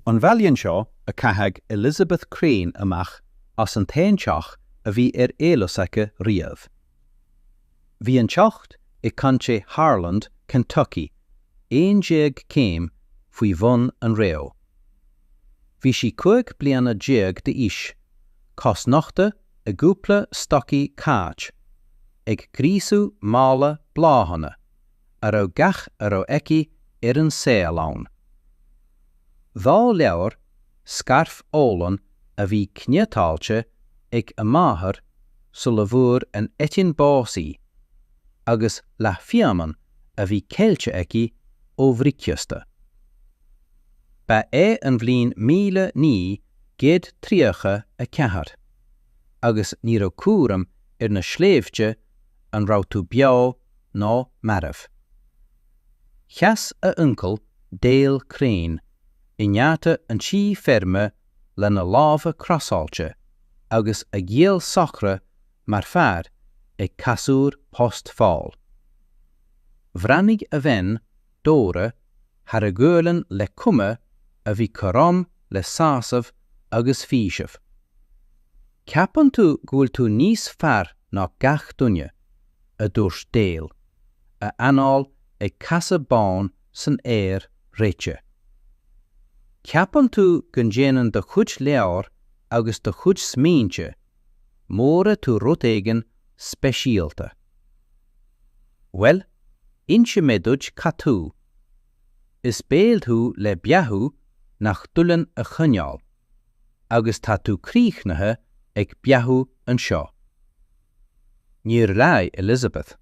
An bhailín seo a caitheadh Elizabeth Crane amach as an taonseach a bhí éalasacha riamh. Bhí an teocht I coinche Harland, Kentucky, 1 céim faoi bhun an réo. Bhí sí 5 bliana de is, cosnachta a gúpla stocí cáit, ag grísú mála bláhanna, a raibh gach a raibh eici an scéal ann. Dhá leabhar, scarf ólan a bhí cneatáilte ag a máthair sa le bhuair an etin básaí, agus le fiaman a bhí céilte eici ó bhríceasta. Ba an bhliain 1930 agus ní raibh cuairim na sléimhte an raibh tú beo ná maraibh. Cheas a uncle Dale Crane I ngeata an tí Feirme le na lámha crasáilte agus a ghéal sacra mar fearr ag casúr post fáil. Bhreanig a bhein dóra thar a gcualann le cuma a bhí corám le sásamh agus físibh. Ceapan tú gúil tú níos fearr ná gach duine, a dúirt Dale, a anál ag casa bán san air réite. Ceapan tú gon déanann de chuid leabhar agus de chuid smínte, móra tú rud éigean speisialta. Well, inse méadúid catú. Is béal tú le beathú nach dullan a chuneáil, agus tá tú críochnathe ag beathú an seo. Níor rá Elizabeth.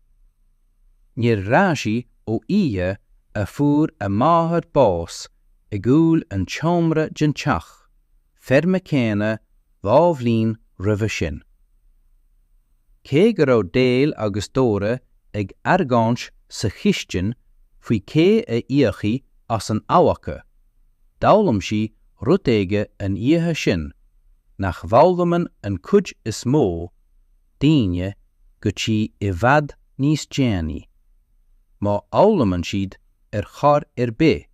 Níor rá sí ó ihe a fuair a máthair bás I gúil an teomra den teach, Feirme céine 2 bhliain roimhe sin. Cé go raibh Dale agus Dóra ag argáint sa chisteann faoi cé a íochaí as an áhacha, d'fhoghlaim sí rud éige an oíche sin, nach bhfoghlaimid an cuid is mó, daoine go tí I bhfad níos déanaí, má fhoghlaimid siad char bé,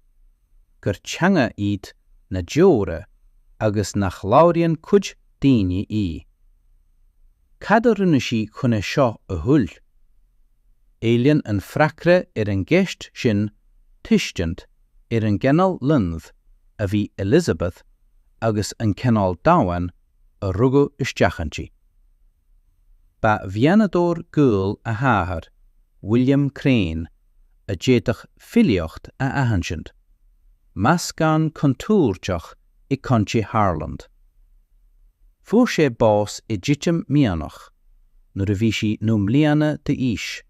gur teanga iad na deora agus nach labhraíonn cuid daoine í. Cad a rinne sí chuna seo a thuil? Éilíonn an fhreagra an gceist sin tuiscint an gceanál lonmh a bhí Elizabeth agus an ceanál damhain a rugadh isteachantí. Ba bheanadóir gúil a thathar, William Crane, a déadach filiocht a ahansint, meascán contúirteach I coinche Harland. Fuair sé bás I dtittim mianach, nuair a bhí sí bliana de is,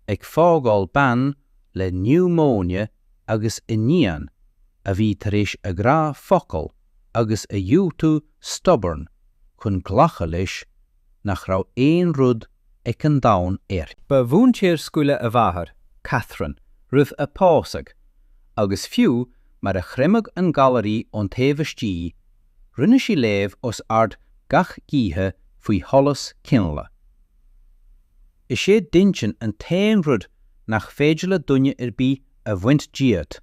ag fágáil ban le pneumónia agus nían a bhí tar éis a grá focail agus a dútú stubborn chun ghlacha leis nach raibh éon rud ag an domhan Ba bhúntéir scuile a bhathair, Catherine, rud a pásag, agus fiú mar a chrimig an galarí ón taobhistí, rinne sí léamh os ard gach gíthe faoi tholas cinla. Is sé dintin an tain rud nach féidir le duine bí a bhaint díad,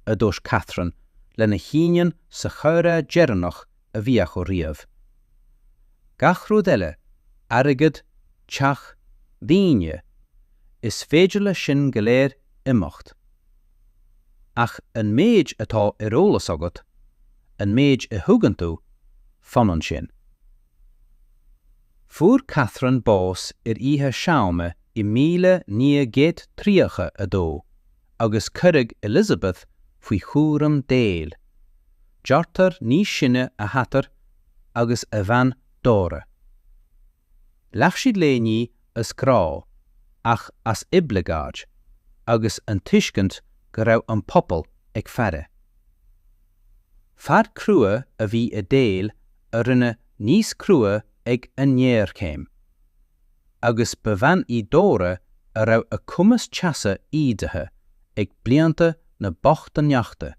a dúirt Catherine le na híneann sa chomhra dearnach a bhí go riamh. Gach rud eile, airgid, teach, daoine, is féidir le sin go léir imeacht. Ach an méid atá rólas agat, an méid a thugann tú, fanan sin. Fuair Catherine bás ihe seame I 1930 agus cuireadh Elizabeth faoi chúram Dale. Deartar níos sinne a hatar agus a bhean Dóra. Leach siad léní as grá, ach as iblegáid, agus an tuiscint go raibh an pobal ag feire. Fear crua a bhí a Dale a rinne níos crua ag an Ghéarchéim, agus ba bhean I Dóra a raibh a cumas teasa ídathe ag blianta na bochtaneachta,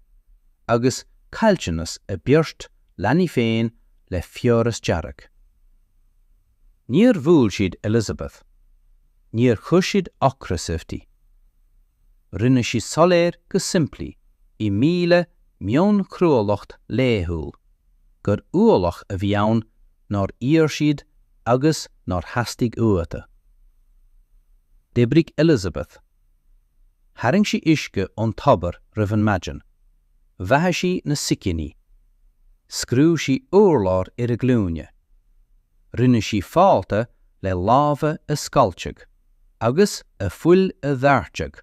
agus cailteannas a beart leanaí féin le fioras dearach. Níor bhúil siad Elizabeth, níor chuis siad ochrasifty. Rinne sí soléir go simplí I mion crualacht léthúil, gur ualach a bhí ann nar íorsiad agus nar hastig uata. Débrig Elizabeth. Haring si isce an tabar rih an maidin. Bheithe si na siciní. Scrú si uorlár ar a glúne. Rinne si fáilte le lábha a scalteag, agus a fuil a bharteag,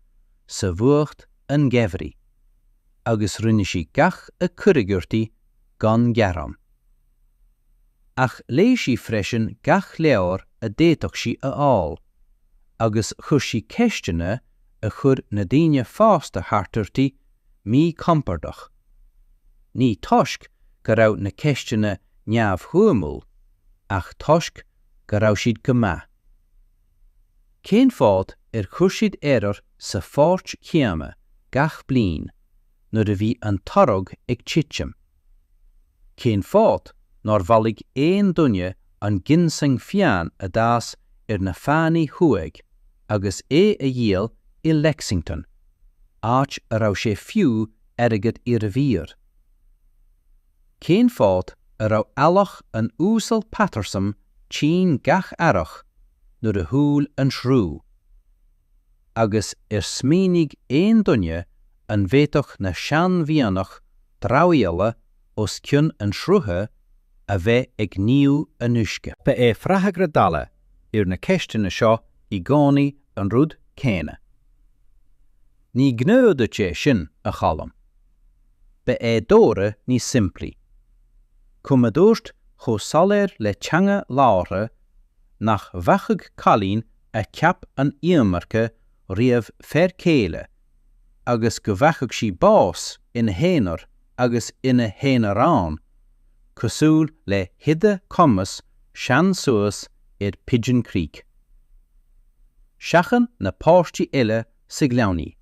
sa bhuacht an gheimhrí, agus rinne si gach a curigurtaí gan gearam. Ach léis si freisin gach leabhar a déiteach si a áil, agus chus si ceistena a chur na daoine fásta hartartaí mí compardach. Ní toisc go raibh na ceistena neamh-thuamúil, ach toisc go raibh siad go maith. Cén fád chur siad éirear sa fáirt chéama gach bliain, nuair a bhí an torog ag tittim. Cén fád nár bhalig éon duine an ginsing fian a dáas na fánaí thuaig, agus a dhéal I Lexington, áit a raibh sé fiú airgid ar a bhír. Cén fád a raibh ealach an úsal Patterson tín gach airach nuair a thuúil an shrú. Agus smínig éon duine an bhéadach na sean-bhíonach dráigeala os cion an shruthe a bheith ag níú a nuisce. Ba fhreagra dala ar na ceistena seo I gánaí an rud céine. Ní gnóda sé sin a chalam. Ba dóra ní simplí. Cuma dúirt chó saléir le teanga láire nach bheachag chailín a ceap an íomarcha riamh feircéile, agus go bheachag si bás ina héanaar agus ina héanarán, cosúil le hide commas sean suas Pigeon Creek. Seachan na páistí eile sa gleannaí.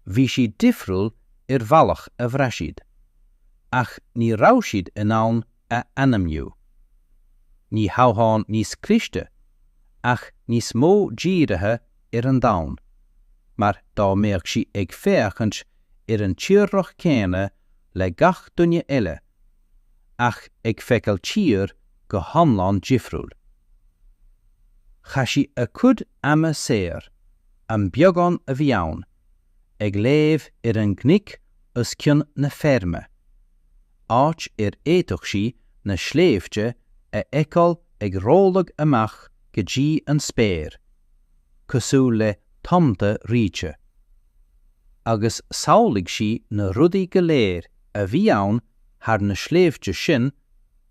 Bhí si difriúil bhealach a bhreisiad, ach ní raibh siad in ann a anamniú. Ní hábháin níos Chliste, ach níos mó díirithe an domhan, mar dá mbeadh si ag féachant an tíreach céine le gach duine eile, ach ag feiceáil tír go hiomlán difriúil. Cha si a cud ama séir, an beagán a bhí ann, ag léamh an gnic os cion na Feirme, áit éitoch si na sléifte a eiceáil ag rólag amach go dtí an spéir, cosúil le tomta ríte. Agus samhlaigh si na rudaí go léir a bhí ann thar na sléifte sin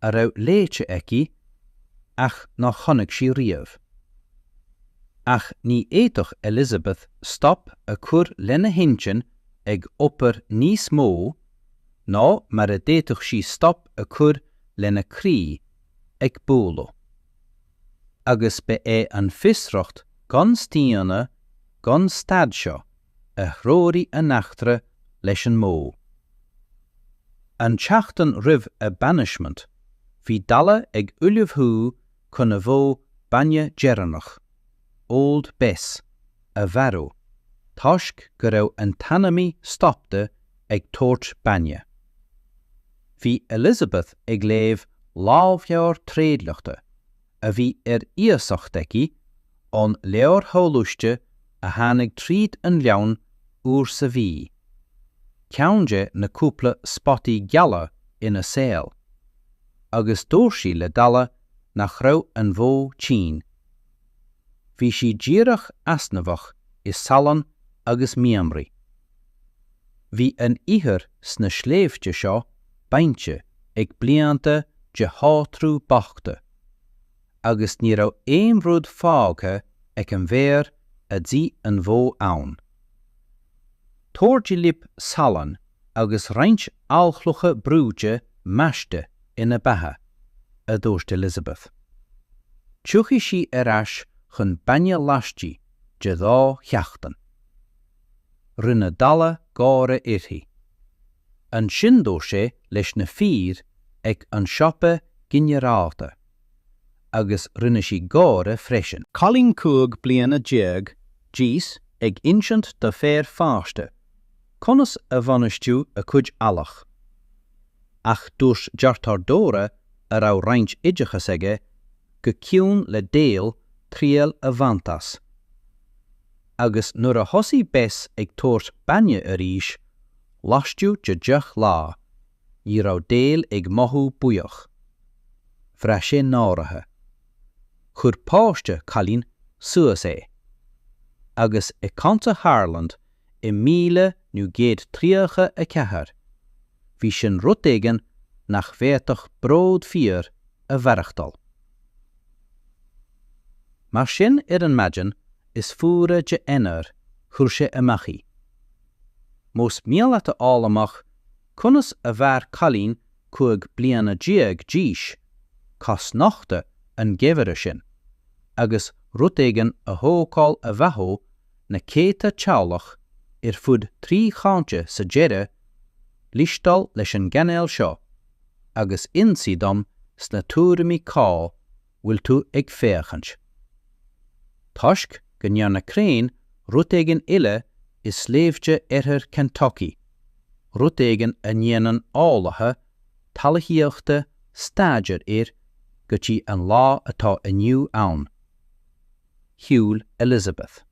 a raibh léite aici, ach ná chonaic si riamh. Ach ní éitoch Elizabeth stop a chur lena hintin ag opair níos mó, ná mar a déitoch si stop a chur lena crí ag búla. Agus be an fisreacht gan stíana gan stad seo a thróirí a nachtra leis an mó. An teachtan rih a banishment, hí dala ag ullmhthú chun a bhó Bhainne Deireanach, Old Bess, a bharú, toisc go raibh an tanamí stopta ag tabhairt Bhainne. Bhí Elizabeth ag léamh lámheabhair tréadleachta, a bhí íosacht aici an leabhar hólúiste a tháinig tríd an leabhar úr sa bhí. Ceannde na cúpla spotaí geala ina scéal, agus dúir sí le dala nach raibh an bhó tín. Bhí si díreach asnamhach is Salan agus miamraí. Bhí an ihir sna sléifte seo bainte ag blianta de 8 bachta, agus ní raibh éon rud fágtha ag an bhéir a dtí an bhó ann. Tóirtí lip Salan agus roinnt alchlucha brúide meiste ina bethe, a dúirt Elizabeth. Tuachaigh si ais chun Bhainne laistí de dhá cheachtain. Rinne dala gáire irthaí. An sin dó sé leis na fír ag an siopa ginnearáta, agus rinne si gáire freisin. Calín cúig bliana déag, díos ag insint do fér fáiste, conas a bhanistú a cuid alach. Ach dús deartar dóra a rá roinnt idechas aige go ciún le déal tríal a bhaintas. Agus nuair a thosaí bes ag tuairt Bhainne a ríis, laistú de deach lá, ní rá déal ag mothú buíoch. Bhreá sé náirithe. Chur páiste chailín suas é. Agus I Conta Harland I 1934, bhí sin rud éigean nach bhéadach bród fíor a bhearachtal. Mar sin an maidin is fuaire de enar chuir sé amachí. Mós míalata álamach conas a bhar chailín chuig bliana diaag díis, cas nachta an gheimhire sin, agus rud éigean a thógáil a bheithó na céta teaghlach fud trí chainte sa deire, lístal leis an gceannéil seo, agus insaí dom sna túraimí cá bhfuil tú ag féachant. Toisc go ndearna crainn rud éigean ile is sléimhte Kentucky, rud éigean a ndéanann álathe talachíochta staidir go dtí an lá atá inniu ann. Shiúil Elizabeth.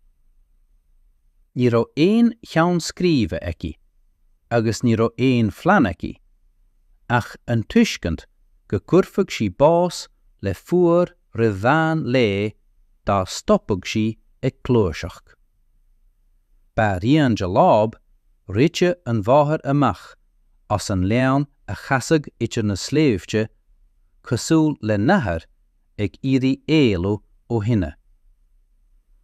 Ní rá éon cheann scríbe aici, agus ní rá éon phlean aici, ach an tuiscint go cuirfeadh sí bás le fuair ridhean lé dá stoppag sí ag clúiseach. Ba rian de láb, réite an bháthar amach as an lean a chasag idir na sléimhte cosúil le nathair ag irí éalú ó hinne.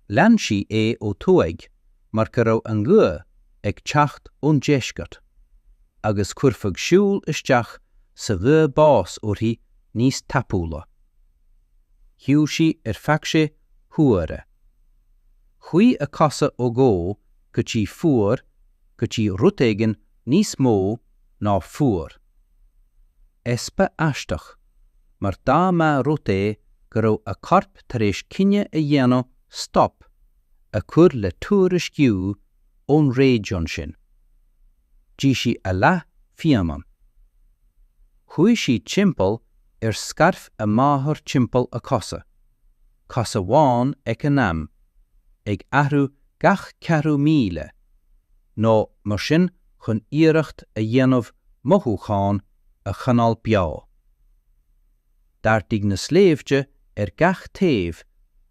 Lean sí é ó Thóg mar go raibh an gua ag teacht ón deisceart, agus cuirfeadh siúil isteach sa bhua bás orthaí níos tapúla. Hiú sí feic sé FUAIRE. Chuí a casa ó gó go dtí fuair go dtí rud éigean níos mó ná fuair. Espa aisteach, mar dá má rud é go raibh a corp tar éis cinne a dhéanamh stop a chur le tuairisciú ón réigiún sin. Dí sí a leath fiaman. Chuaigh sí timpeall scarf a máthair timpeall a cosa bháin ag an am, ag athrú gach 4,000, nó mar sin chun iarracht a dhéanamh mothúcháin a chanál beá. D'artaigh na sléimhte gach taobh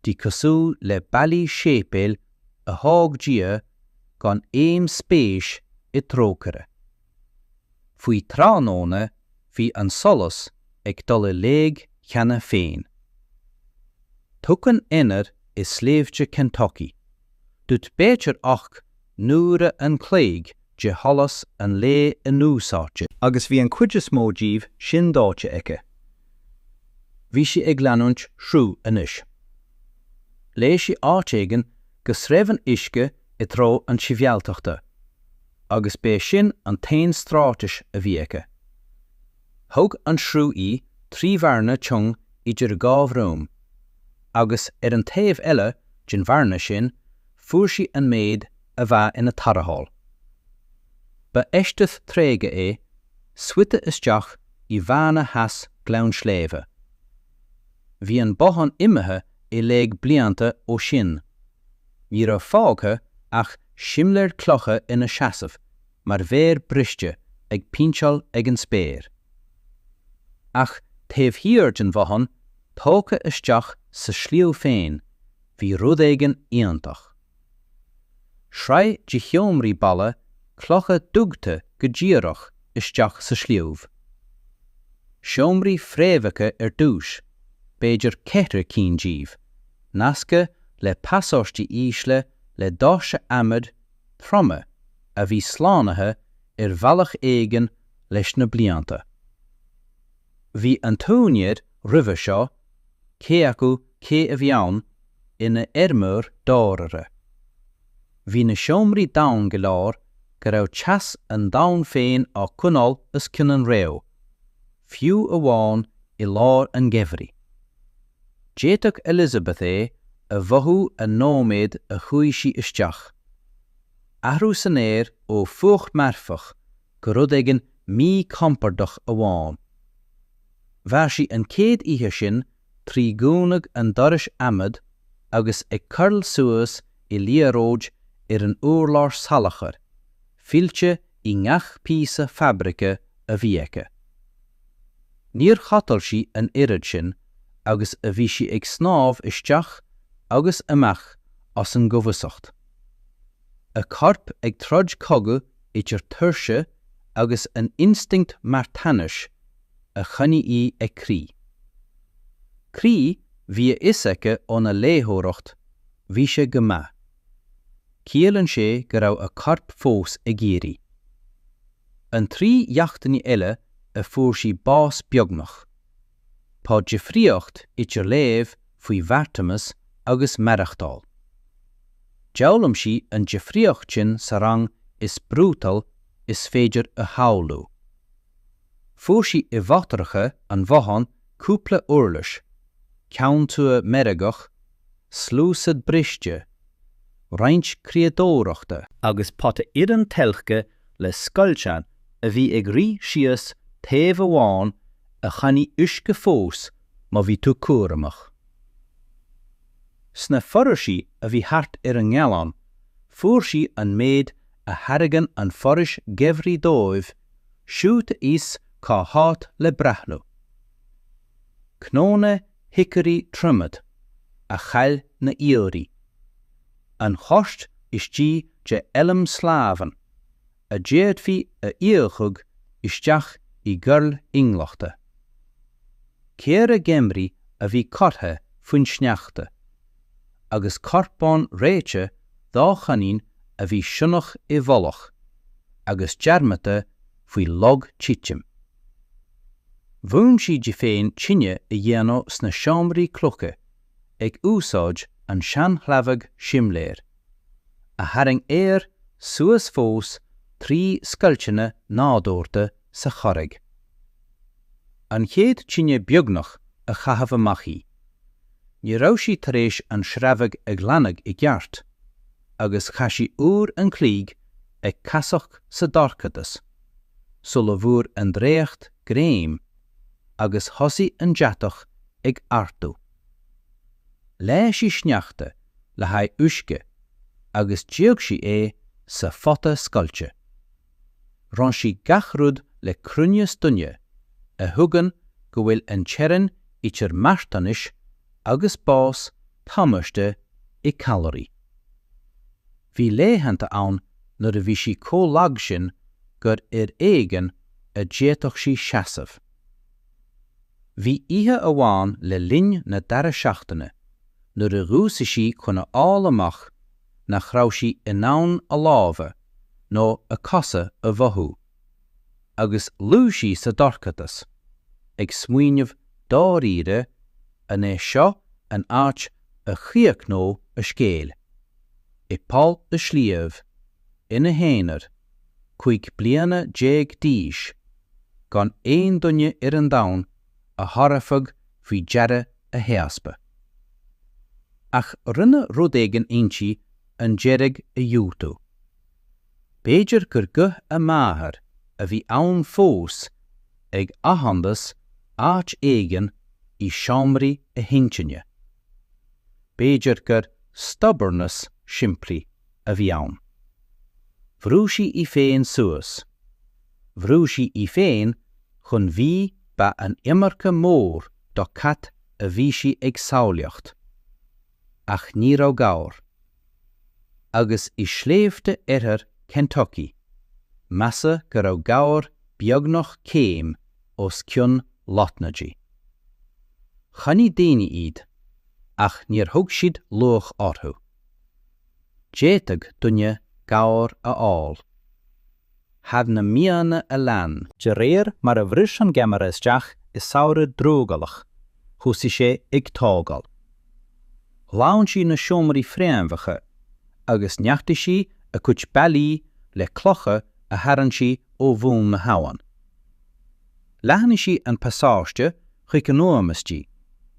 dí cosú le bailí sépéil a thóg dia gan éim spéis I trócaire. Faoi tránóna bhí an solas ag dul I léig cheana féin. Tucann inar is sléimhte Kentucky. Dúirt béitir ach nuaire an cléig de hallas an lé a núsáte, agus bhí an cuid is mó díobh sin dáte aice. Bhí sí ag leanúint shrú inis. Léis sí áit éigean go sreibhan uisce I tró an sibhialtachta, agus bé sin an tain strátais a bhí aice. Thóg an shrú í trí bharna tung idir gábh Róm, agus an taobh eile gin bharna sin fuair sí an méid a bheith ina tarrahall. Ba eisteath tréige é, suite isteach I bheanna heas glán sléimhe. Bhí an bothan imethe I léig blianta ó sin. Ní raibh fágtha ach simléir clocha ina seasamh, mar bhéir briste ag pinseal ag an spéir. Ach taobh hiar den bothan, tócha isteach sa slíomh féin, bhí rud éigean íontach. Shraidh de cheomraí balla clocha dúgta go ddíreach isteach sa slíomh. Seomraí fréamhacha dúis, béidir 4 cín díobh, nasca le passáistí ísle le dáise amad troma a bhí slánathe bhealach éigean leis na blianta. Bhí an tóniad roimhe seo, cé acu cé a bheann ina ermúr dárara. Bhí na seomraí dán go leor go raibh teas an dán féin á cúnál is cinan réamh, fiú amháin I lár an gheimhrí. Déiteach Elizabeth é a bhothú a nóméid a chuaigh sí isteach. athrú san éir ó fuacht marfach go rud éigean mí compordach amháin. Bhear sí an céad ihe sin trí gúnag an dorais amad agus ag curl suas I líaróid an úrlár salachar, filte I ngach písa fabrica a bhí aice. Níor chatal sí an irid sin agus a bhí sí ag snámh isteach agus amach as an gubhasacht. A carp ag troid cogu idir tuirse agus an instinct martanis a chunne I ag crí. Crí bhí is aice ón a léthóireacht, bhí sé go maith. Cialann sé go raibh a carp fós ag géirí. An trí jaachtainní eile a fuair sí bás beagnach. Tá difríocht idir léamh faoi bhartamas agus marachtáil. Deabhlaim sí an difríocht sin sa rang is brútal is féidir a howlú. Fuair sí I bhatarcha an bhahan cúpla uirlis, ceann tú meragach, slúsad briste, roinnt creadóireachta agus pata iad telchge le scoiltean a bhí ag rí síos taobh amháin a chaní uisce fós má bhí tú cuaireamach. Sna foraisí a bhí hart an ngealán, fuair sí an méid a haragan an forais gevrí dóibh, siúta is cá hát le brathnú. Cnóna hickorí trumad, a chail na íorí. An chost is tí de elam slávan, a déadhí a íochug isteach I gurl inglachta. Céir a gemrí a bhí cotha faoin sneachta, agus carpán réite dá chanín a bhí sionnach I bholach, agus dearmata faoi log títim. Bhuaim sí de féin tinne I dhéanamh sna seomraí clocha ag úsáid an seanchleabhag simléir, a haring éir suas fós trí scoilteanna nádúirta sa choraig. An chéad tinne beagnach a chaithfeadh amach í. Ní raibh sí tar éis an sreabhadh ag leannaigh I gceart, agus chaisí úr an clíg ag casach sa darcadas, sula bhuair an dréacht gréim, agus thosaí an deatach ag artú. Leis sí sneachta le haidh uisce, agus diaag sí sa fota scoilte. Ran sí gachrúd le crunne stunne, a thugan go bhfuil an tsearan idir martanis agus bás támaiste I calorí. Bhí léhananta ann nuair a bhí sí cólag sin gur éigean a déadach sí seasamh. Bhí ihe amháin le linn na dara seachtaine, nuair a rúsa sí chuna áil amach nach raibh sí in ann a lábha nó a casa a bhathú, agus lú sí sa darcatas, ag smaoinemh dá riire an é seo an áit a chiaachnó a scéal. I pál a slíomh, ina héanaar, chuig bliana 10 díis, gan éon duine an domhan a tharafag faoi deara a heaspa. Ach rinne rud éigean intí an dearag a dútú. Béidir gur guth a máthair a bhí ann fós ag ahandas áit éigean I seomraí a hintinne. Béidir gur stubbornness siimplí a bhí ann. Bhrú sí I féin suas. Bhrú sí I féin chun bhí ba an imarcha mór do cat a bhí sí ag samhlaíocht, ach ní raibh gabhar. Agus I sléifte iarthar Kentucky, massa go raibh gabhar beagnach céim os cionn lotnaidí. Chaní daoine iad, ach níor thug siad luach orthú. Déiteag duine gabhar a fháil. Had na míana a lean, de réir mar a bhris an gemara isteach is saoire drógalach, thusa sé ag tógáil. Lán sí na seomraí fréamhacha, agus neachta sí a cuid bailí le clocha a tharann sí ó bhún na habhain. Leithní sí an pasáiste chuig an nuamastí,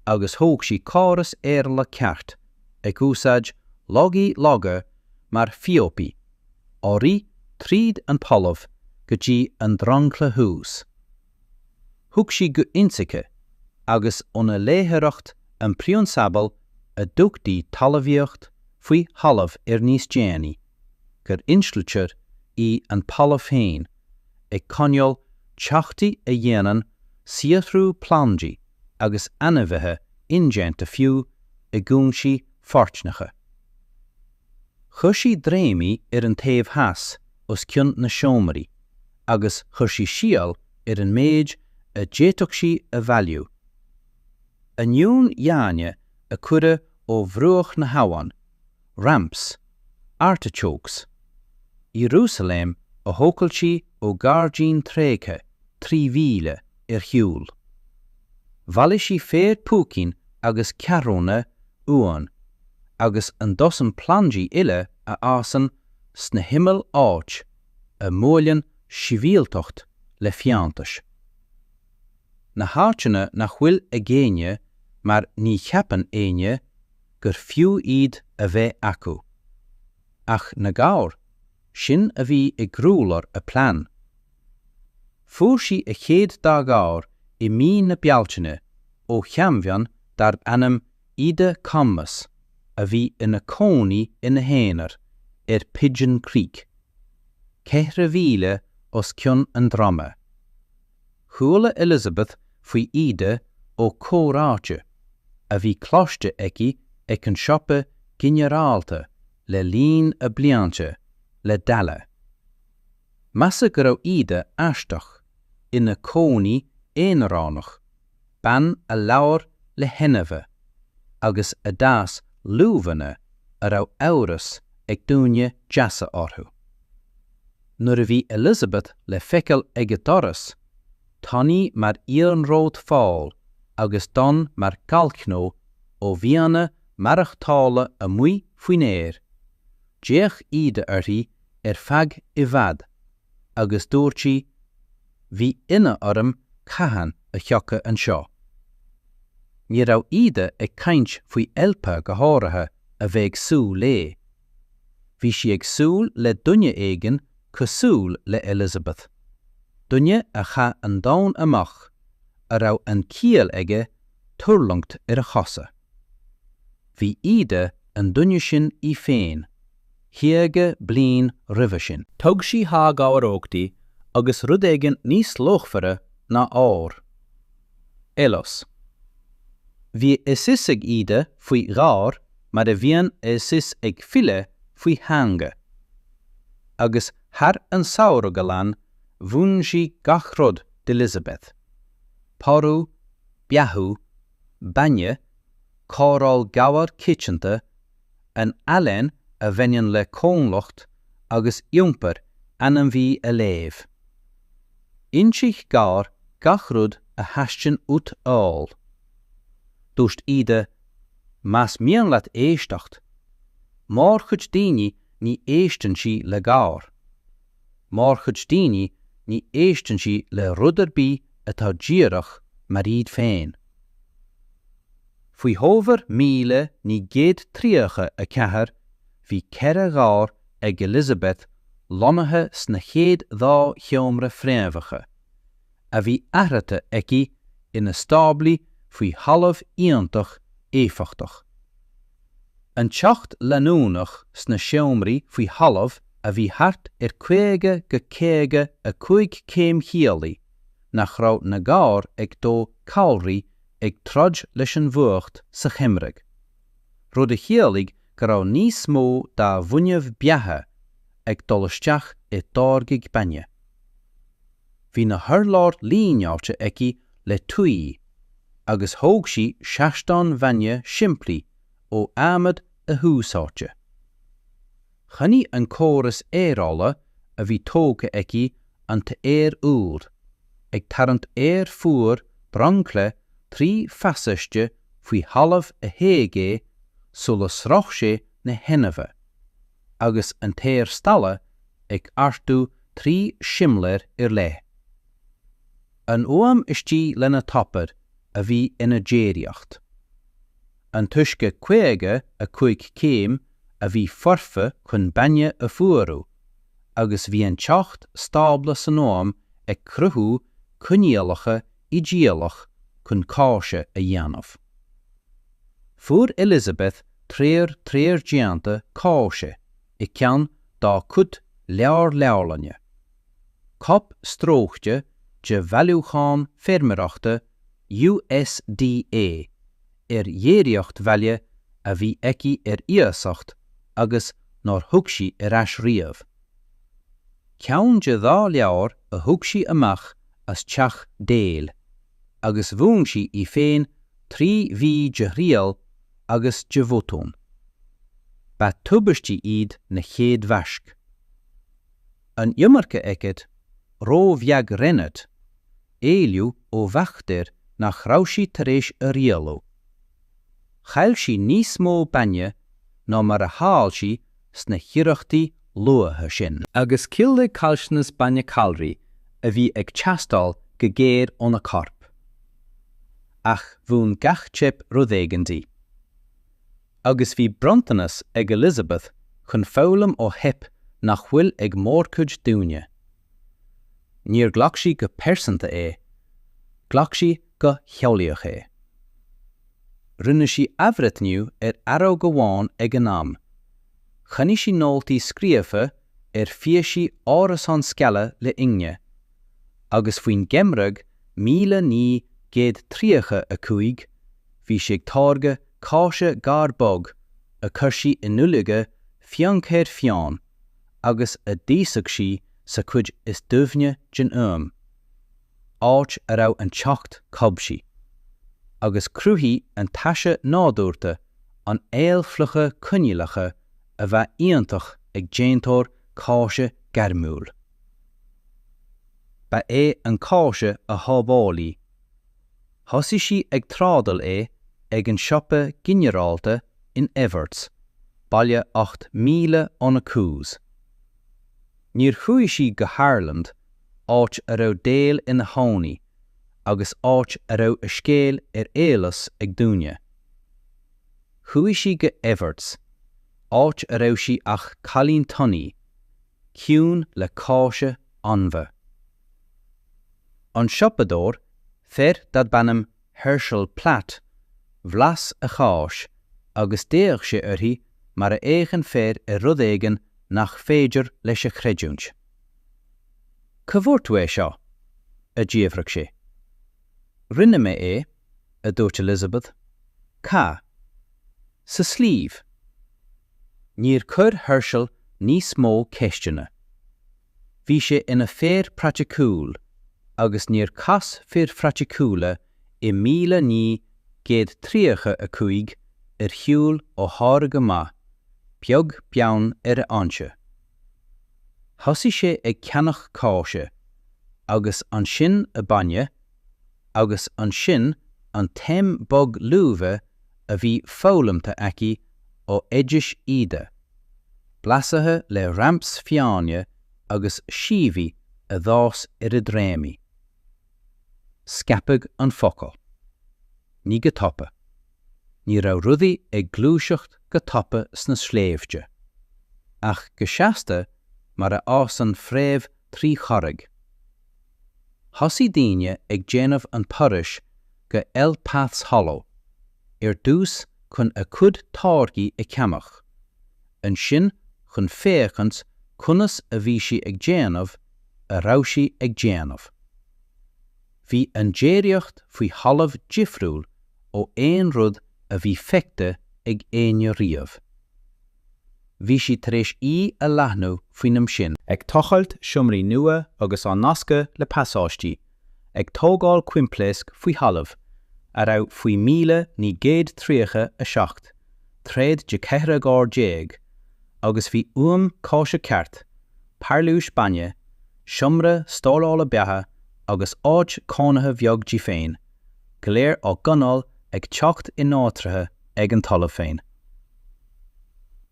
agus thóg sí cáras le ceart, ag úsáid logaí loga mar fiopi, áirí tríd an polamh go dtí an drangla hús. Thug sí go insacha agus óna léthireacht an prionsabal a dúchtaí talamhíocht faoi halamh níos déanaí, gur inslútear í an polamh féin, ag coinneol teachtaí a dhéanaan siathrú plandaí agus anamhithe ingénta fiú i gúnsí fortnacha. Chur sí dréimí an taobh theas os cionn na seomraí, agus chur sí síal an méid a déiteach sí a bhailiú. Aniu'n Iáine a cuire ó bhruach na hawan, ramps, artichokes. Jerusalem a hócail sí ó gardín trécha, trí mhíle hiúl. Bhaile sí féad púcín agus cearróna uan, agus an dosan plandaí ile a ásan sna himmel áit, a móilin sibhialtocht le fiantais. Na háiteanna nach bhfuil a géine mar ní cheapan éine gur fiú iad a bheith acu. Ach na gabhar, sin a bhí ag grúlar a plán. Fuair sí a chéad dá gabhar i mí na bealtaine ó cheambhean darb anam Ide Commas a bhí ina cónaí ina héanaar Pigeon Creek. 4 mhíle os cionn an drama. Chúla Elizabeth faoi Ide ó córáte a bhí cloiste aici ag an siopa ginearálta le líon a bliante le dala. Massa go raibh Ide aisteach ina cónaí éanaránach, ban a leabhar le henamh, agus a dáas luúbhanna a raibh amhras ag dúine deasa orthú. Nuair a bhí Elizabeth le feiceal ag a doras, tánaí mar iarnród fáil agus don mar galchnó ó bhíanna marachtála a muí faoin éir. Déach Ide orthaí feadh I bhfad, agus dúirtí bhí ina orm caitheann a theocha an seo. Ní raibh Ide ag caint faoi elpa go háirithe a bheith súl lé. Bhí si ag súl le duine éigean cosúil le Elizabeth. Duine a cha an domhan Amach a raibh an cíal aige turlangt ar a chosa. Bhí Ide an duine sin I féin, hiage blian roimhe sin. Tug sí há gabhar ógtaí agus rud éigean níos lóchfare ná ár. Elos. Bhí is ag Ide faoi ghár mar a bhíonn is ag fille faoi hanga. Agus thar an saoire go lean bhuann sí gach rud d'Elizabeth. Parú, beathú, Bhainne, córáil gabhar kitchenta, an Alain a bhainneann le cónlacht agus iompar anam bhí a léamh. Insich gár gach rud a haistin út áil. Dúirt Ide, más mian leat éisteacht. Mar chud daoine ní éistin sí le gár. Mar chud daoine ní éistin sí le rudar bí atá díreach mar iad féin. Faoi hóvar míle ní géad tríocha a cethar, bhí ceithre gár ag Elizabeth lonathe sna chéad dhá cheomra fréamhacha, a bhí aithreata aici ina stáblaí faoi halamh íontach éfachtach. An teacht leanúnach sna seomraí faoi halamh a bhí thart 50 go 50 chéalaí nach raibh na gabhar ag dó cabhraí ag troid leis an bhuacht sa chimreag. Rud a chéalaigh go raibh níos mó dá bhuineamh beatha ag dolisteach I dárgaigh Bhainne. Bhí na thurlár líneáte aici le tuí, agus thóg sí 16 bhainne simplí ó amad a húsáte. Chaní an córas éireála a bhí tóga aici an ta éir úr, ag tarrant éir fuair brancla 3 feasaiste faoi halamh a héagé sulas roch sé na henamh, agus an téir stalla ag artú 3 simléir le. An uam istí lena tapar a bhí ina déireacht. An tuisce 50 a 50 céim a bhí forfa chun Bhainne a fuarú, agus bhí an teacht stábla san nóam ag cruthú cúinéalacha I díalach chun cáise a dhéanamh. Fuair Elizabeth tréir díanta cáise I ceann dá cud leabharlanne. Cop stróchte de bhealúcháin féirmeachta USDA dhéireacht bheile a bhí aici íosacht agus nar thug sí ais riamh. Ceann de dhá leabhar a thug sí amach as teach déal, agus bhún sí I féin 3 mhí de rial agus de bhótón. Ba tubaistí iad na chéad bhaisc. An iommarcha aicead, Ró-GHRIANNACH, éiliú ó bheachtar nach raibh sí tar éis a rialó. Chail sí níos mó bainne ná mar a háil sí sna hiireachtaí luatha sin. Agus cill cailsnas bainne calraí a bhí ag teastáil go géir óna corp. Ach bhún gach tip rudéigandí. Agus bhí brontanas ag Elizabeth chun fólam ó hip nach bhfuil ag mórcuid dúine. Níor ghlach sí go persanta ghlach sí go cheolaíoch Rinne sí abhreitniu aró go bháin ag an am. Chaní sí noltaí scríofa fia sí áras an scéala le inne, agus faoin gemrag 1935 bhí sé ag táirge cáise gar bog a chur sí inulige fiancéir fián, agus a díosach sí sa cuid is dubhne gin áit a raibh an teacht cobsí, agus cruthí an taise nádúirta an éalflucha cúinéalacha a bheith íontach ag déantóir cáise gearmúil. Ba an cáise a thábhálaí. Thosaigh sí ag trádal ag an siopa ginearálta in Everts, baile 8 míle óna cús. Níor chuaigh sí go Harland, áit a raibh déal ina tháinig, agus áit a raibh a scéal éalas ag dúine. Chuaigh sí go Everts, áit a raibh sí ach chailín tunaí, ciún le cáise anmha. An siopadór fér dad bannam Herschel Platt, bhlas a cháis, agus déach sé orthaí mar a éigean fér rudéigean nach féidir leis a chreidiúint. Cabhór seo, a díomhrach sé. Rinne mé a dúirt Elizabeth. Cá. Sa slíomh. Níor chur Herschel níos mó ceisteanna. Bhí sé ina fér praticúil, agus níor cas fér praticúla I 1935 shiúl ó tháirge maith, beag beann a anse. Thosaigh sé ag ceannach cáise, agus an sin a Bhainne, agus an sin an téim bog luamha a bhí fólamta aici ó éideis iad, blasathe le ramps fiáine agus síomhí a dhás a dréimi. Scapag an focail. Ní go tapa. Ní raibh rudaí ag glúiseacht go tapa sna sléimhte, ach go seasta mar a ás an fréamh trí chorraig. Thosaigh daoine ag déanamh an poris go El Paths Hollow, dús chun a cud táirgí I ceamach, an sin chun féachans chunas a bhí sí ag déanamh a raibh sí ag déanamh. Bhí an déireacht faoi halamh difriúil ó éon rud a bhí feicte ag éine riamh. Bhí sí tar éis a leathnú faoinm sin ag tochailt siomraí nua agus an nasca le pasáistí, ag tógáil cuimpléasc faoi halamh, a raibh faoi 1937, tréad de 40 agus bhí cáise ceart, parlúis Bhainne, siomra stálála betha agus áit cónathe bheag dí féin, go léir á gconál ag teacht in áitrithe ag an talamh féin.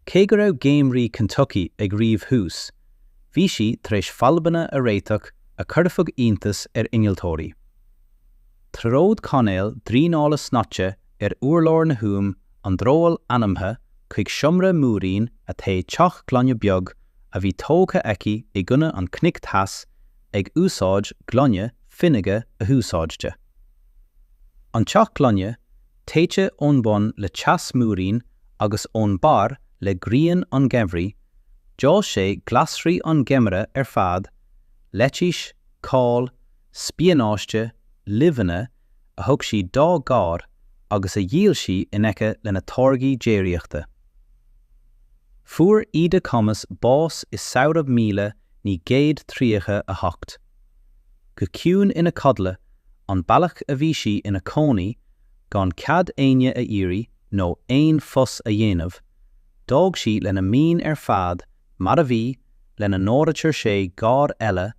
Cé go raibh géimrí Kentucky ag riomh thuas, bhí sí tar éis fallbanna a réiteach a chuirfeadh iontas innealtóirí. Tród canéal drínála snatse uorlóir na huam an dróil anamtha chuig siomra múraín a té teach glanne beag a bhí tógtha aici I gcuine an cnic theas ag úsáid glonne finnige a húsáidte. An teach glonne téite ón bon le teas múraín agus ón bar le gríon an gheimhrí, dá sé glasraí an gemara fad, leis, cáil, spionáiste, livanna a thug sí dá gár agus a dhíal sí in aice lena táirgí déireachta. Fuair Ida Commas bás is saorab míle ní géad tríocha a hocht. Go ciún ina codla an bailach a bhí sí ina cónaí gan cad aine a iarraí nó aon fus a dhéanamh, dág sí lena mín fad mar a bhí lena nóiritir sé gár eile,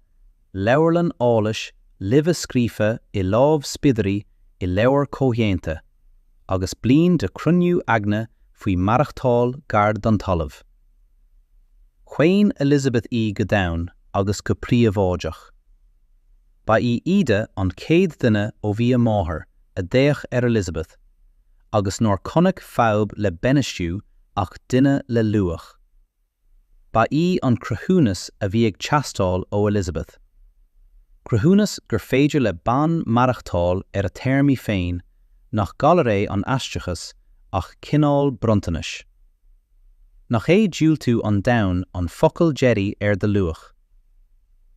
leabharlann álais, libh scríofa I lámh spiderí I leabhar cóhéanta, agus blian de cruniú agna faoi marachtáil gar don talamh. Chuain Elizabeth I go domhan agus go príomháideach. Ba I Ida an céad duine ó bhí máthair a dtéach Elizabeth, agus nóir connach fáib le benistú ach duine le luach. Ba I an cruthúnas a bhí ag teastáil ó Elizabeth. Cruthúnas gur féidir le ban marachtáil a téirmí féin nach galar é an aistriachas ach cinál brontanis. Nach é dúil tú an domhan an focail Jerry de luach.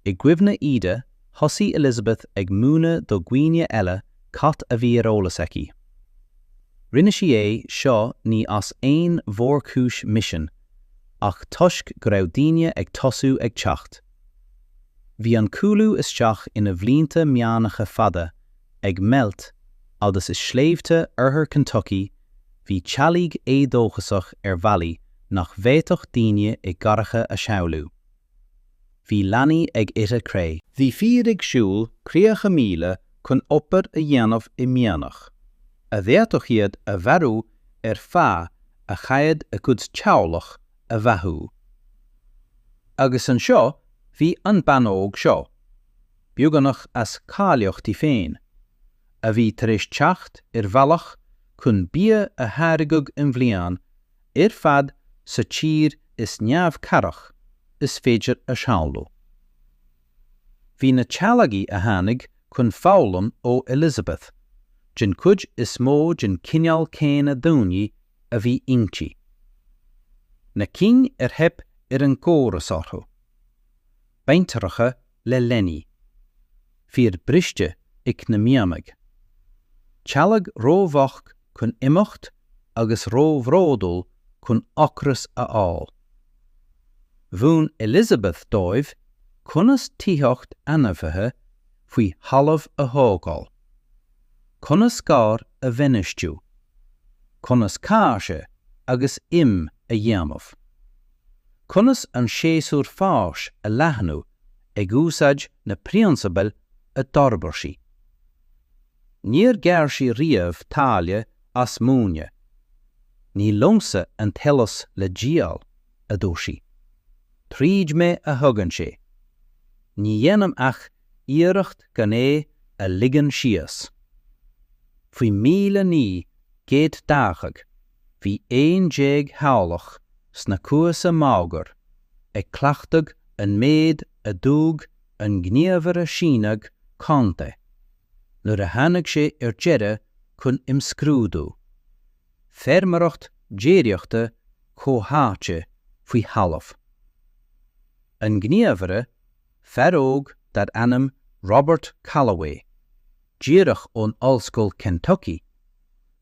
I gcuimhne Ida, thosaí Elizabeth ag múna do gcuoine eile cat a bhí arolalas aici. Rinne sí é seo ní as aon mhórcúis mission, ach toisc go raibh daoine ag tosú ag teacht. Bhí an cúlú isteach ina bhlianta meánacha fada ag melt agus is sléimhte orthair Kentucky bhí tealaigh édóchasach Valley nach bhéadach daoine I garacha a seamhlú. Bhí leanaí ag ite cré. Bhí fiad ag siúil críocha míle chun obair a dhéanamh I mianach. A bhéadach iad a bharú feadh a chaitheadh a gcuid teamhlach a bheithú. Agus an seo bhí an banóg seo, beagnach as cáiliochtaí féin, a bhí tar éis teacht bhealach chun bia a tháirgeadh an bhliain fad sa tír is neamhcarach is féidir a seamhlú. Bhí na tealaigh a tháinig chun fálam ó Elizabeth, gin cuid is mó gin cineál céin a dúnaí a bhí intí. Na king heb an córas orthu. Baintaracha le lenny. Fiad briste ag na miamag. Tealag rómhach chun imimecht agus rómhródul chun ocras a áil. Bhún Elizabeth dóibh conas tíocht anamhathe faoi halamh a thógáil. Conas gár a bhenistú. Conas cáise agus im a dhéanamh. Conas an séasúr fáis a leathanú ag úsáid na prionsabal a darbar sí. Níor gear sí riamh táille as múne. Ní lomsa an telas le díal a dúsí. Tríd me a thugann sé. Ní dhéanam ach iirecht gan é a ligan sias. Faoi míle ní géad dáchag, bhí éon déag hálach sna cuas a mágar, ag clachtag an méad a dúg an gníomhar a sínag cánta, nuair a tháinig sé deire chun imscrúdú. Fermaracht déireachta cóháte faoi halamh. An gníomhara fearóg dat anam Robert Calloway, díreach ón Ollscoil Kentucky,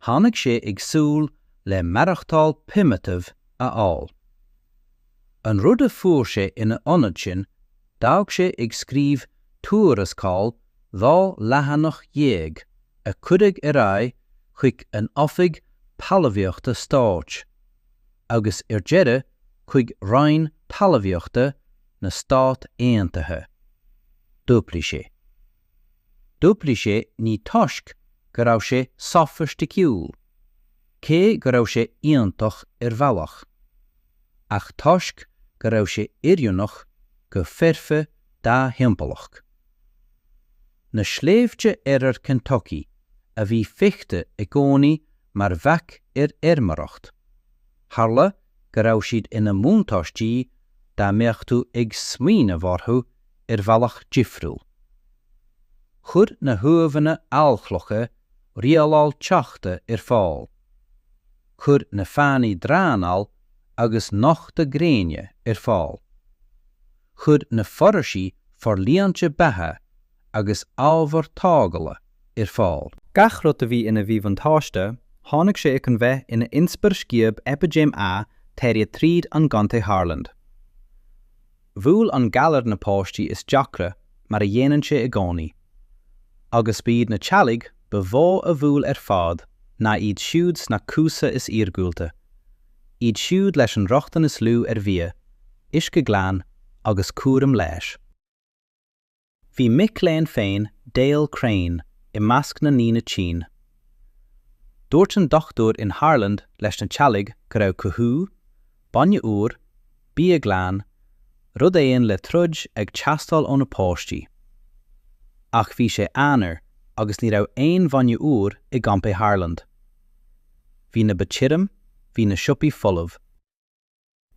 tháinig sé ag súil le marachtáil primitive a áil. An rud a fuair sé ina ionad sin, dág sé ag scríomh tuarascáil dhá leathanach dhéag a cuidigh ra chuig an oifig palmhaíochta stáit, agus deire chuig rainn palmhaíochta na stát aontaithe. Dúpla sé. Dúpla sé ní toisc go raibh sé sofaisticiúil, cé go raibh sé iontach bhealach, ach toisc go raibh sé iiriúnach go feirfe dá thimpealach. Na sléimhte Kentucky a bhí fichte i gcónaí mar bheic Ermaracht. Tharla go raibh siad ina múntáistí da meachtú ag smaoine bharthú bhealach difriúil. Chur na huamhanna alchlocha rialáil teachta fáil. Chur na fannaí dránal agus nochta gréine fáil. Chur na foraisí forlíonte bethe agus ábhar tágala fáil. Gach rud a bhí ina bhíomhantáiste, tháinig sé ag an bheith ina inspir sciab Epigéim A téir tríd an gante Harland. Bhúil an galar na páistí is deacra mar a dhéanann sé i gcónaí. Agus bíad na tealaigh ba bhó a bhúil fad na iad siúd sna cúsa is íorgúilte. Iad siúd leis an rochtan is lú bhí, isce glann agus cuaram leis. Bhí mic léinn féin Dale Crane I measc na nína Tín. Dúirt an dochtúir in Harland leis na tealaigh go raibh cothú, bainne úr, bí a glann, rud éon le trúid ag teastáil ó na páistí. Ach bhí sé anair agus ní raibh aon bhainne úr I gcampé Harland. Bhí na batirim, hí na siopí folamh.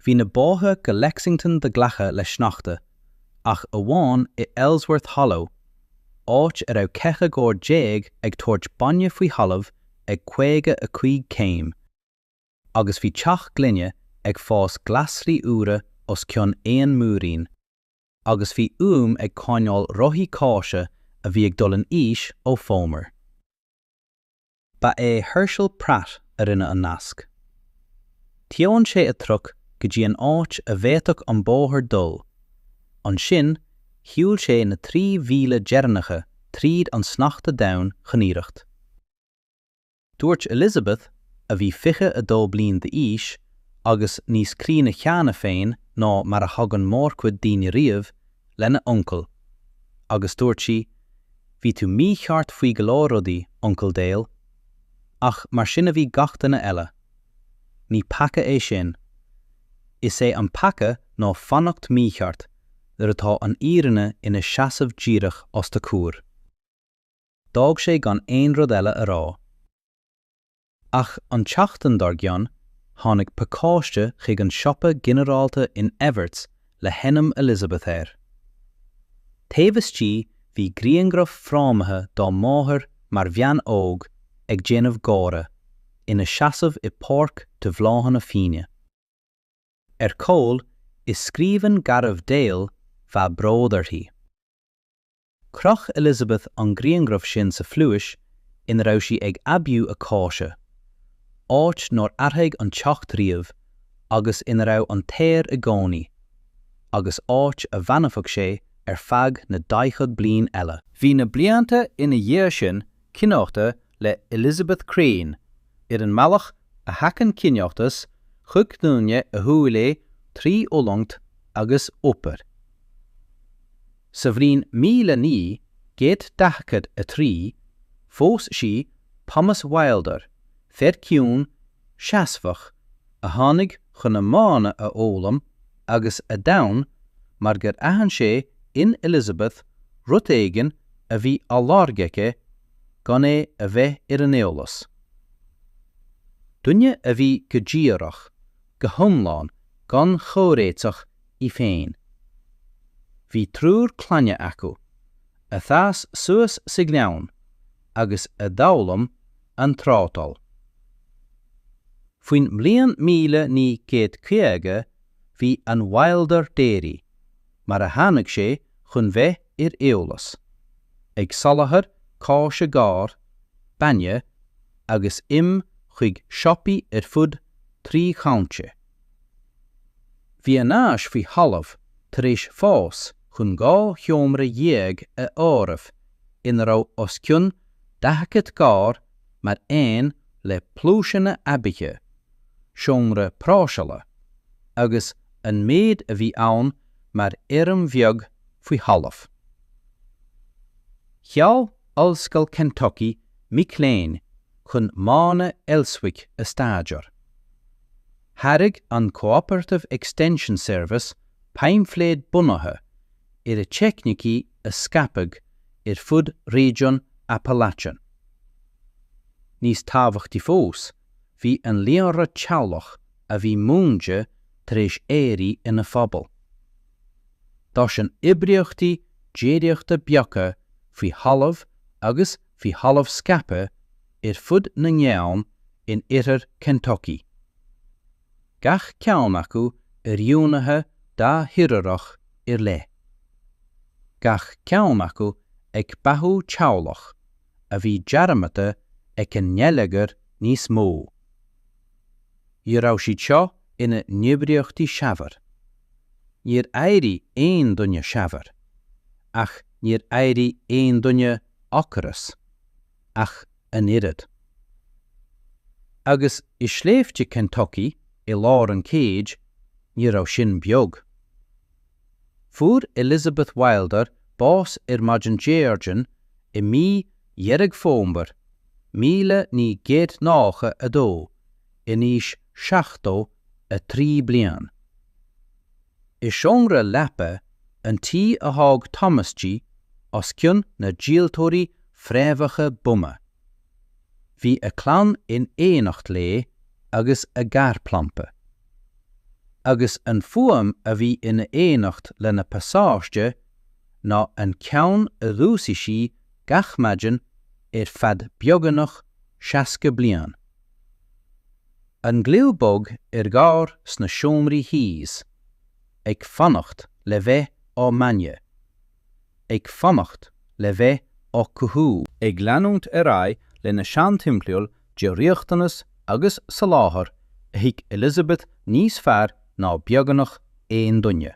Bhí na bátha go Lexington de ghlacha le sneachta, ach amháin I Ellsworth Hollow, áit a raibh cecha góir déag ag tuairt bainne faoi halamh ag 55 céim, agus bhí teach glunne ag fás glasrí úra os cionn éon múrín, agus bhí ag cáineáil rothí cáise a bhí ag dul an íis ó fómar. Ba é Herschel Pratt a rinne an nasc. Tionn sé a truc go dtí an áit a bhéadach an bóthar dul. An sin, hiúil sé na 3,000 dearnacha tríd an sneachta domhan gníireacht. Dúirt Elizabeth a bhí fiche a dó bliain de íis, agus níos críne cheana féin ná mar a hagan mórcuid daoine riamh lena uncle. Agus dúirt si, bhí tú mícheart faoi go leor rudaí, Uncle Dale, ach mar sin a bhí gachtainna eile. Ní paca é sin. Is é an paca ná fannacht mícheart, ar atá an írinne ina seasamh díreach os ta cúr. Dág sé gan aon rud eile a rá. Ach an teachtain dar gcionn, tháinig pacáiste chuig an siopa ginearálta in Everts le henam Elizabeth air. Taobhastí bhí griangraf frámathe dá máthair mar bhean óg ag déanamh gára, ina seasamh I pórc de bhláhan a fíne. Cóil is scríban Garibh Dale bha bródarthaí. Croch Elizabeth an griangraf sin sa phluais in raibh sí ag abiú a cáise, áit nóir airthaigh an teacht riamh, agus in raibh an téir I gcónaí, agus áit a bhanafach sé feadh na 10 bliain eile. Bhí na blianta ina dhéir sin cineachta le Elizabeth Crane, ar an meallach a hacan cineachtas chuig dúine a thuailé 3 ólangt agus opair. Sa bhrín 1900 géad dachad a 3, fós sí Thomas Wilder, feirciún, seasfach, a tháinig chun na mána a ólam agus a domhan mar gur aithin sé in Elizabeth rud éigin a bhí á lárgaice gan é a bheith ar an éolas. Duine a bhí go díarach, go thomláin gan chóréiteach I féin. Bhí trúr clanne acu, a thas suas sa gleann, agus a dálam an trátal. Faoin mbliain 1950 bhí an Wilder déirí, mar a tháinig sé chun bheith ar éolas, ag salahar cáise gár, Bhainne, agus chuig siopaí ar fud 3 chainte. Bhí an áis faoi halamh tar éis fás chun 2 theomra dhéag a áireamh in rá os cionn 10 gár mar aon le plúiseanna abiche, seomra práisile, agus an méid a bhí ann mar éiream bheag faoi halamh. Cheall Ollscoil Kentucky mic léinn chun mána Elswick a stáidear. Thairg an Cooperative Extension Service peimphléad bunathe ar a teicnicí a scapag ar fud réigion Appalachian. Níos tábhachtí fós, bhí an líonra teallach a bhí múnde tar éis éirí ina phobal. Tá sin ibriachtaí déireachta beacha faoi halamh agus faoi halamh scape fud na ngeann in Itir Kentucky. Gach ceann acu riúnathe dá hirearach le. Gach ceann acu ag bathú teaghlach a bhí dearmata ag an ngeilleagar níos mó. I raibh siad seo ina nibríochtaí seabhar. Níor éirí aon duine seabhar, ach níor éirí aon duine ocaras, ach an irid. Agus I sléifte Kentucky I lár an céid, ní raibh sin beag. Fuair Elizabeth Wilder bás maidin Georgian I mí dhearg fómbar, 1992 níos 73 blian. I seomra lepa an tí a thóg Thomas G os cionn na díaltóirí fréamhacha buma. Bhí a clann in éanacht lé agus a ghearplampa. Agus an fuam a bhí ina éanacht le na pasáiste ná an ceann a dhúsa sí gach maidin fad beaganach 60 blian. An gluúbog gár sna seomraí híos, ag fannacht le bheith ó Bhainne, ag fannacht le bheith ó Cuthú, ag leanúnt ra le na seantimpliúil de riachtanas agus sa láthair a hic Elizabeth níos fearr ná beaganach aon duine.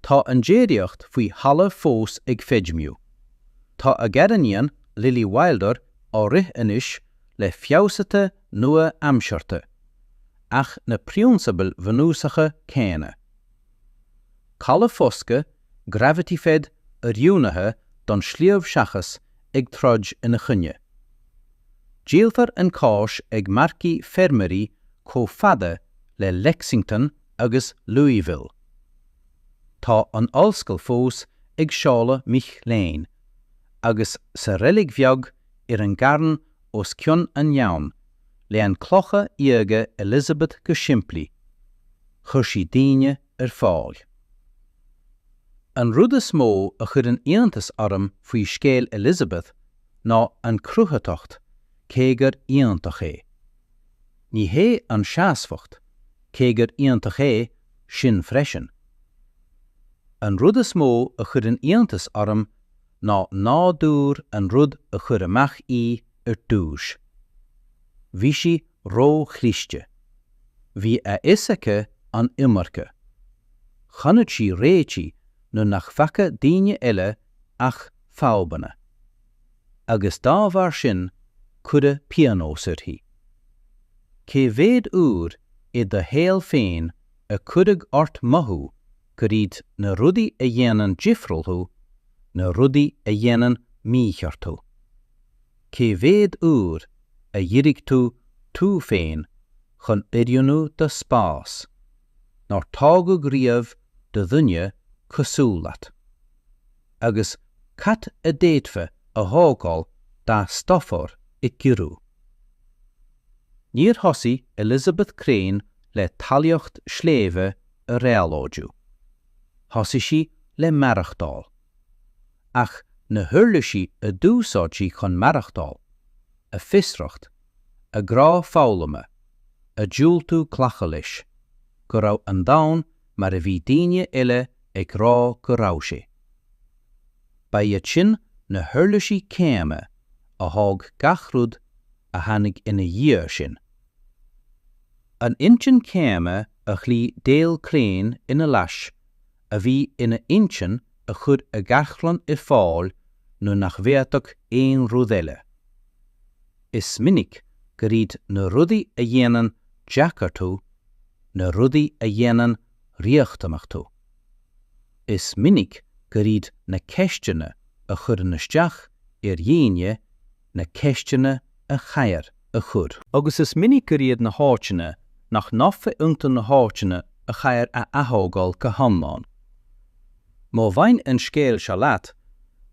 Tá an déireacht faoi halamh fós ag feidhmiú. Tá a geraníon Lily Wilder á rith inis le feabhsata nua amseirte, ach na prionsabal bhanúsacha céine. Calla fosca gravity fed riúnathe don slíomh seachas ag troid ina chunne. Díaltar an cáis ag marcaí fermeirí có fada le Lexington agus Louisville. Tá an ollscoil fós ag seála Michléin, agus sa relic bheag an gcarn os cionn an ngeann le an clocha íoga Elizabeth go siimplí, chur sí daoine fáil. An rud is mó a chur an íontas orm faoi scéal Elizabeth ná an cruthatocht cégur íontach é. Ní hé an seasfacht cégur íontach é sin freisin. An rud is mó a chur an íontas orm ná nádúr an rud a chur amach í dúis. Bhí sí Ró-Chliste. Bhí a isacha an imarcha. Chonnead sí réití nó nach fecha daoine eile ach fábanna. Agus dá bhar sin cuireadh piano suirtí. Cé bhéad úr de héal féin a cuireadh ort mothú go riad na rudaí a dhéanann difriúilthú na rudaí a dhéanann mícheartú. Cé bhéad úr a dhiirigh tú féin chun oiriúnú de spás, nar tágadh riamh de dhuine cosúlat. Agus cat a déitfe a thógáil dá stofar I gcurú. Níor thosaigh Elizabeth Crane le taliocht sléimhe a réalóidú. Thosaigh sí le marachtáil. Ach na thuirla sí a dúsáid sí chun marachtáil, a fisreacht, a grá fálamha, a dúiltú clacha leis, go raibh an domhan mar a bhí daoine eile ag rá go raibh sé. Ba iad sin na thuirla sí céime a thóg gach rud a tháinig ina dhiar sin. An intin céime a chlí déal cléin ina leis a bhí ina intin a chud a garchlann fáil nó nach bhéadach éon rud eile. Is minic go riad na rudaí a dhéanann deacartú, na rudaí a dhéanann riachtamachú. Is minic go riad na ceisteanna a chur an isteach dhéine na ceisteanna a chair a chur. Agus is minic go riad na háiteanna nach noffa unta na háiteanna a chair a athógáil go hamláin. Má bhain an scéal se leat,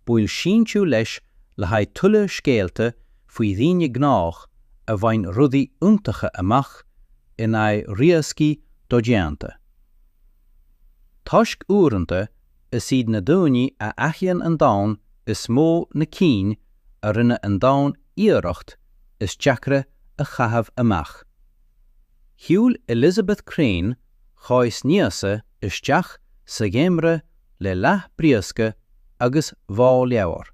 búil síntú leis le haid tulla scéalta faoi dhaoine gnách a bhain rudaí untacha amach in riascí dodéanta. Toisc uaireanta is siad na dúine a aithíonn an domhan is mó na cín a rinne an domhan iarracht is deacra a chaithfh amach. Shiúil Elizabeth Crane cháis níosa isteach sa ghéimre le leath bríosca agus bhá leabhar.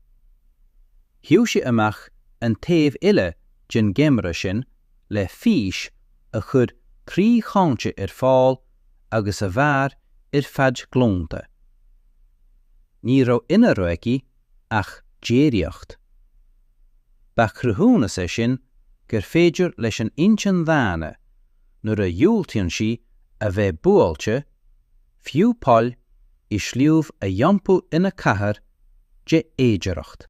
Shiú sé amach an taobh ile gin géimre sin le fís a chur trí chainte ar fáil agus a bhar ar feid glónta. Ní raibh ina roici ach déireacht. Ba chrúthúna sé sin gur féidir leis an intin dháine nuair a dhiúltaíonn si a bheith buailte, fiú poll i sliúbh a dheompú ina chathair de éideacht.